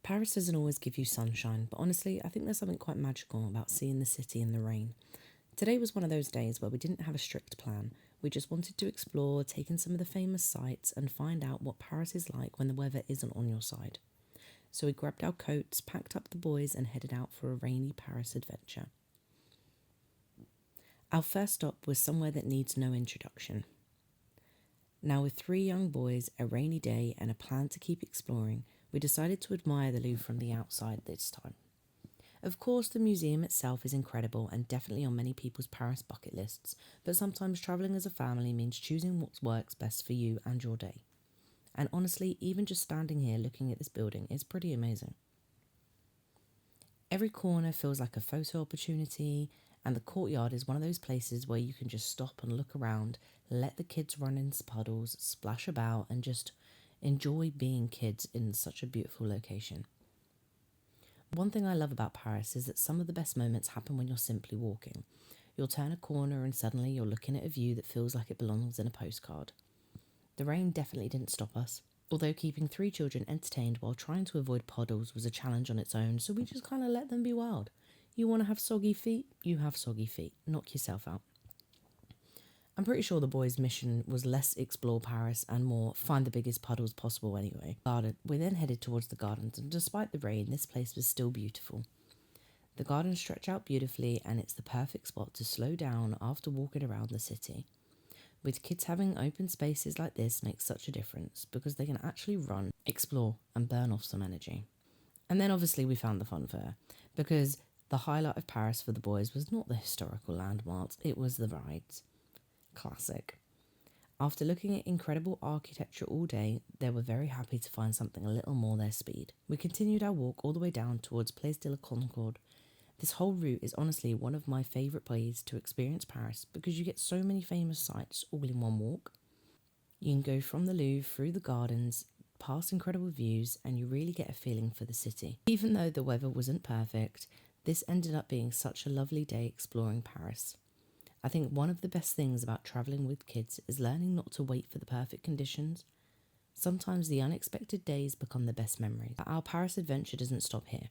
Paris doesn't always give you sunshine, but honestly, I think there's something quite magical about seeing the city in the rain. Today was one of those days where we didn't have a strict plan. We just wanted to explore, take in some of the famous sights, and find out what Paris is like when the weather isn't on your side. So we grabbed our coats, packed up the boys, and headed out for a rainy Paris adventure. Our first stop was somewhere that needs no introduction. Now, with 3 young boys, a rainy day, and a plan to keep exploring, we decided to admire the Louvre from the outside this time. Of course, the museum itself is incredible and definitely on many people's Paris bucket lists, but sometimes travelling as a family means choosing what works best for you and your day. And honestly, even just standing here looking at this building is pretty amazing. Every corner feels like a photo opportunity, and the courtyard is one of those places where you can just stop and look around, let the kids run in puddles, splash about, and just enjoy being kids in such a beautiful location. One thing I love about Paris is that some of the best moments happen when you're simply walking. You'll turn a corner and suddenly you're looking at a view that feels like it belongs in a postcard. The rain definitely didn't stop us, although keeping 3 children entertained while trying to avoid puddles was a challenge on its own, so we just kind of let them be wild. You want to have soggy feet? You have soggy feet. Knock yourself out. I'm pretty sure the boys' mission was less explore Paris and more find the biggest puddles possible anyway. We then headed towards the gardens, and despite the rain, this place was still beautiful. The gardens stretch out beautifully, and it's the perfect spot to slow down after walking around the city. With kids, having open spaces like this makes such a difference because they can actually run, explore, and burn off some energy. And then obviously we found the Funfair, because the highlight of Paris for the boys was not the historical landmarks, it was the rides. Classic. After looking at incredible architecture all day, they were very happy to find something a little more their speed. We continued our walk all the way down towards Place de la Concorde. This whole route is honestly one of my favourite ways to experience Paris because you get so many famous sights all in one walk. You can go from the Louvre through the gardens, past incredible views, and you really get a feeling for the city. Even though the weather wasn't perfect, this ended up being such a lovely day exploring Paris. I think one of the best things about travelling with kids is learning not to wait for the perfect conditions. Sometimes the unexpected days become the best memories. Our Paris adventure doesn't stop here.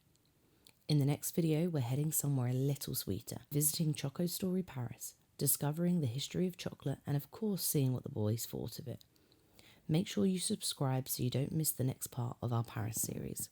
In the next video, we're heading somewhere a little sweeter, visiting Choco Story Paris, discovering the history of chocolate, and of course seeing what the boys thought of it. Make sure you subscribe so you don't miss the next part of our Paris series.